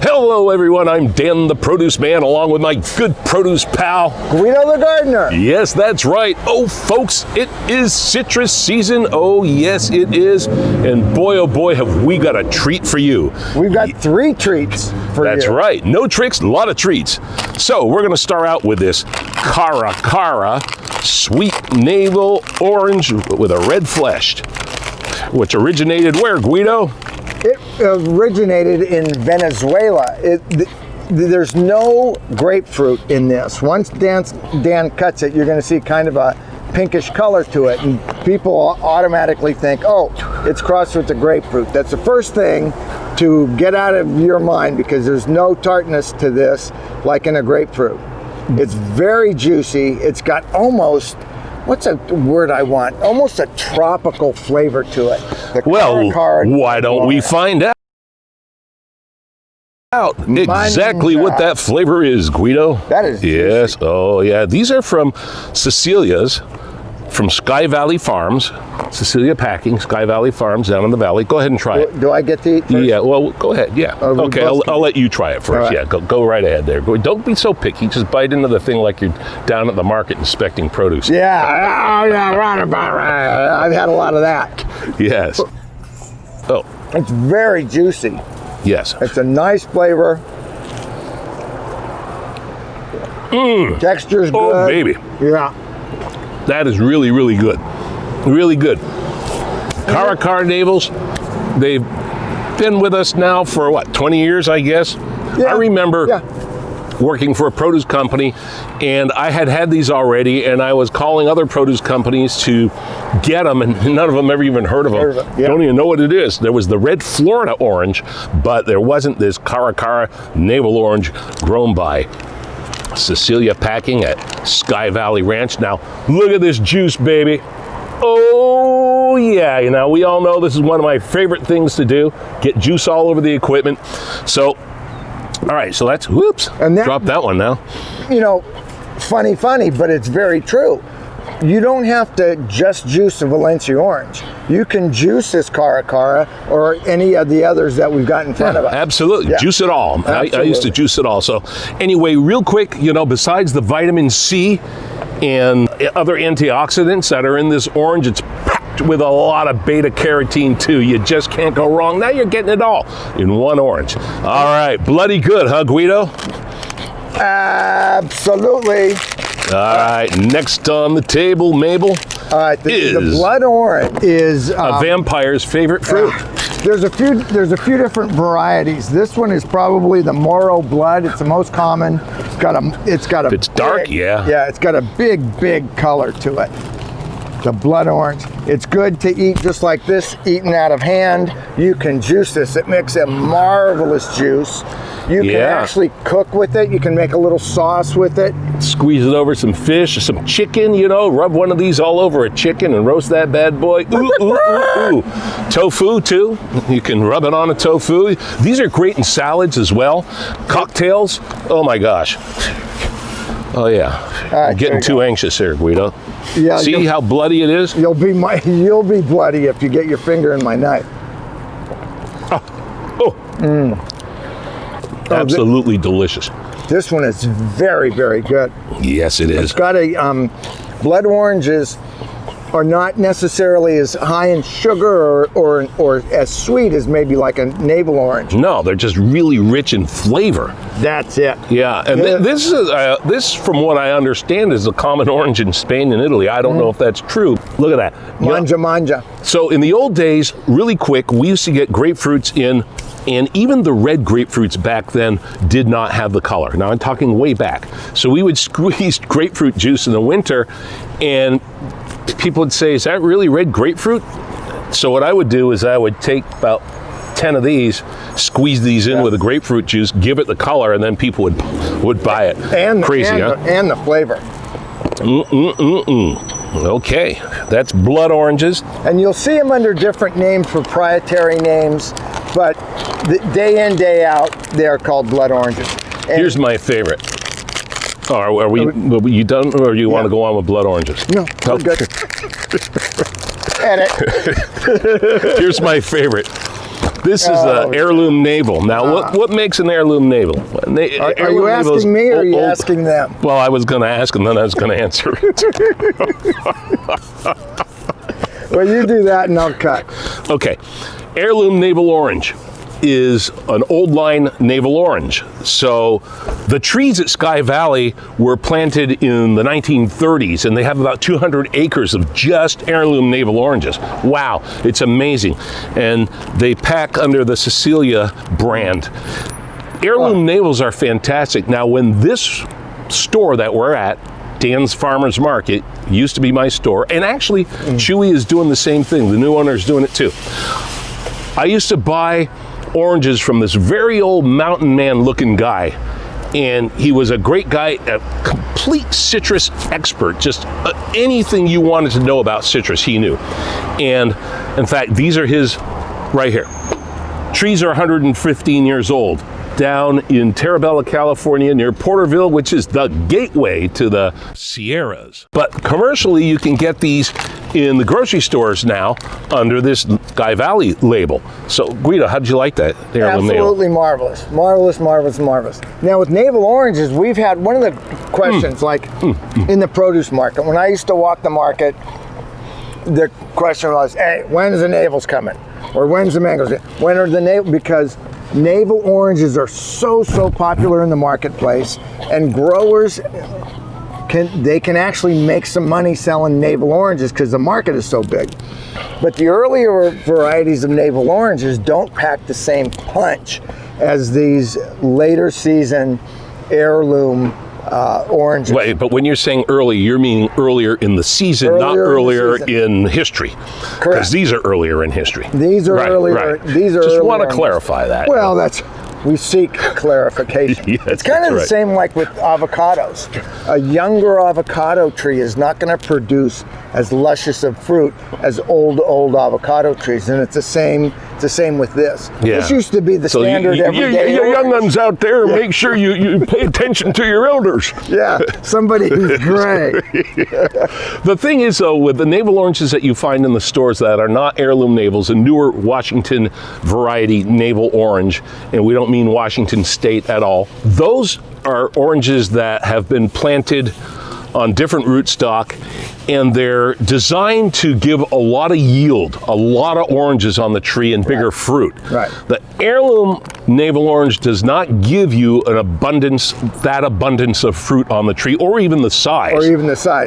Hello everyone, I'm Dan the Produce Man along with my good produce pal, Guido the Gardener. Yes, that's right. Oh folks, it is citrus season. Oh yes, it is. And boy, oh boy, have we got a treat for you. We've got 3 treats for you. That's right. No tricks, a lot of treats. So we're going to start out with this Cara sweet navel orange with a red flesh, which originated where, Guido? It originated in Venezuela. There's no grapefruit in this. Once Dan cuts it, you're going to see kind of a pinkish color to it, and people automatically think, oh, it's crossed with the grapefruit. That's the first thing to get out of your mind, because there's no tartness to this like in a grapefruit. It's very juicy. It's got almost, what's a word I want? Almost a tropical flavor to it. Well, why don't we find out exactly what that flavor is, Guido? That is yes. juicy. Oh, yeah. These are from Cecilia's, from Sky Valley Farms. Cecilia Packing, Sky Valley Farms down in the valley. Go ahead and try it. Do I get to eat first? Yeah, well, go ahead. Yeah. Okay, I'll let you try it first. Right. Yeah, go right ahead there. Don't be so picky. Just bite into the thing like you're down at the market inspecting produce. Yeah, right. I've had a lot of that. Yes. Oh. It's very juicy. Yes. It's a nice flavor. Texture's good. Oh, baby. Yeah. That is really, really good. Really good. Cara navels, they've been with us now for what, 20 years, I guess? Yeah. I remember working for a produce company, and I had these already, and I was calling other produce companies to get them, and none of them ever even heard of them. Yeah. Don't even know what it is. There was the red Florida orange, but there wasn't this Cara navel orange grown by Cecilia Packing at Sky Valley Ranch. Now, look at this juice, baby. Oh, yeah. You know, we all know this is one of my favorite things to do, get juice all over the equipment. So, all right, so that's, whoops, and drop that one now. You know, funny, but it's very true. You don't have to just juice a Valencia orange. You can juice this Cara or any of the others that we've got in front of us. Absolutely. Yeah. Juice it all. I used to juice it all. So anyway, real quick, you know, besides the vitamin C and other antioxidants that are in this orange, it's packed with a lot of beta carotene too. You just can't go wrong. Now you're getting it all in one orange. All right, bloody good, huh, Guido? Absolutely. All right, next on the table, Mabel, the blood orange is a vampire's favorite fruit. There's a few different varieties. This one is probably the Moro blood. It's the most common. It's dark, yeah. Yeah, it's got a big color to it. The blood orange. It's good to eat just like this, eaten out of hand. You can juice this. It makes a marvelous juice. You can actually cook with it. You can make a little sauce with it. Squeeze it over some fish or some chicken, you know, rub one of these all over a chicken and roast that bad boy. Ooh. Tofu too. You can rub it on a tofu. These are great in salads as well. Cocktails. Oh my gosh. Oh yeah. I'm getting too anxious here, Guido. Yeah. See how bloody it is? You'll be bloody if you get your finger in my knife. Absolutely delicious. This one is very good. Yes, it is. It's got a blood oranges are not necessarily as high in sugar or as sweet as maybe like a navel orange. No, they're just really rich in flavor. That's it. Yeah, and this, from what I understand, is a common orange in Spain and Italy. I don't know if that's true. Look at that. Manja. So in the old days, really quick, we used to get grapefruits in, and even the red grapefruits back then did not have the color. Now I'm talking way back. So we would squeeze grapefruit juice in the winter, and people would say, is that really red grapefruit? So what I would do is I would take about 10 of these, squeeze these in with the grapefruit juice, give it the color, and then people would buy it. Crazy, huh? And the flavor. Okay, that's blood oranges. And you'll see them under different names, proprietary names, but day in, day out, they're called blood oranges. And here's my favorite. Oh, are you done, or do you want to go on with blood oranges? No, we're good. Edit. Here's my favorite. This is the Heirloom Navel. Now, what makes an Heirloom Navel? Are you asking me or are you asking them? Well, I was going to ask and then I was going to answer. Well, you do that and I'll cut. Okay. Heirloom Navel Orange is an old line navel orange. So the trees at Sky Valley were planted in the 1930s and they have about 200 acres of just heirloom navel oranges. Wow, it's amazing. And they pack under the Cecilia brand. Heirloom navels are fantastic. Now, when this store that we're at, Dan's Farmer's Market, used to be my store, and actually Chewy is doing the same thing. The new owner is doing it too. I used to buy oranges from this very old mountain man looking guy, and he was a great guy, a complete citrus expert. Just anything you wanted to know about citrus, he knew. And in fact, these are his right here. Trees are 115 years old, down in Terabella, California, near Porterville, which is the gateway to the Sierras. But commercially, you can get these in the grocery stores now under this Sky Valley label. So, Guido, how'd you like that? Absolutely marvelous. Marvelous, marvelous, marvelous. Now, with navel oranges, we've had one of the questions, in the produce market. When I used to walk the market, the question was, hey, when's the navels coming? Or when's the mangoes? When are the navel? Because navel oranges are so popular in the marketplace, and growers can actually make some money selling navel oranges because the market is so big. But the earlier varieties of navel oranges don't pack the same punch as these later season heirloom oranges. Wait, but when you're saying early, you're meaning earlier in the season, not earlier in history. Correct. Because these are earlier in history. These are earlier. Right. These are just want to clarify that. Well, we seek clarification. Yes, it's kind of the same like with avocados. A younger avocado tree is not going to produce as luscious of fruit as old avocado trees, and it's the same with this. Yeah. This used to be the standard everyday. You young ones out there, make sure you pay attention to your elders. Yeah, somebody who's gray. The thing is, though, with the navel oranges that you find in the stores that are not heirloom navels, a newer Washington variety navel orange, and we don't mean Washington State at all, those are oranges that have been planted on different rootstock, and they're designed to give a lot of yield, a lot of oranges on the tree and bigger fruit. Right. The heirloom navel orange does not give you that abundance of fruit on the tree, or even the size.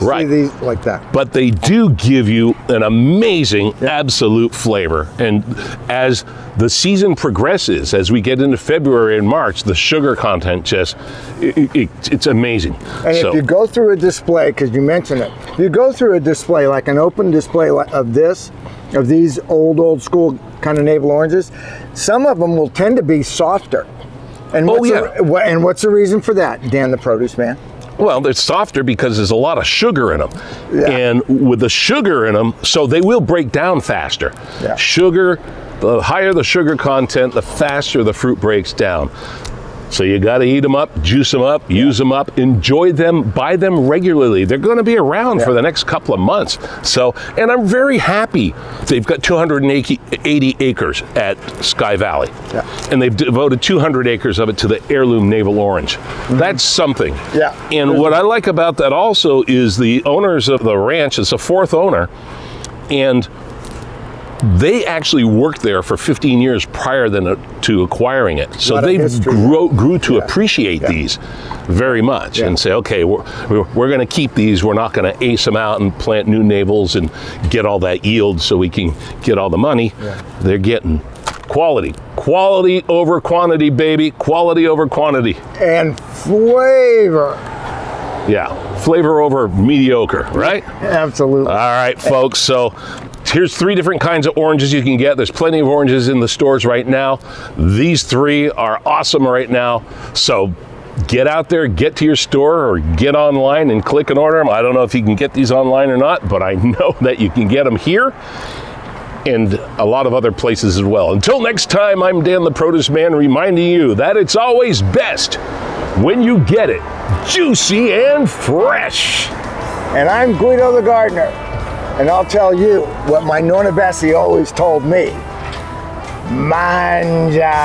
Right. See these like that. But they do give you an amazing absolute flavor. And as the season progresses, as we get into February and March, the sugar content it's amazing. And if you go through a display, because you mentioned it, you go through a display, like an open display of these old school kind of navel oranges, some of them will tend to be softer. And what's the reason for that, Dan the produce man? Well, they're softer because there's a lot of sugar in them. Yeah. And with the sugar in them, so they will break down faster. Yeah. Sugar, the higher the sugar content, the faster the fruit breaks down. So you got to eat them up, juice them up, use them up, enjoy them, buy them regularly. They're going to be around for the next couple of months. So, and I'm very happy they've got 280 acres at Sky Valley. Yeah. And they've devoted 200 acres of it to the heirloom navel orange. Mm-hmm. That's something. Yeah. And what I like about that also is the owners of the ranch, it's a fourth owner, and they actually worked there for 15 years prior to acquiring it. So they grew to appreciate these very much and say, okay, we're going to keep these. We're not going to ace them out and plant new navels and get all that yield so we can get all the money. Yeah. They're getting quality. Quality over quantity, baby. Quality over quantity. And flavor. Yeah, flavor over mediocre, right? Absolutely. All right, folks, so here's 3 different kinds of oranges you can get. There's plenty of oranges in the stores right now. These 3 are awesome right now. So get out there, get to your store, or get online and click and order them. I don't know if you can get these online or not, but I know that you can get them here and a lot of other places as well. Until next time, I'm Dan the Produce Man, reminding you that it's always best when you get it juicy and fresh. And I'm Guido the gardener, and I'll tell you what my Nonna Bessie always told me. Manja.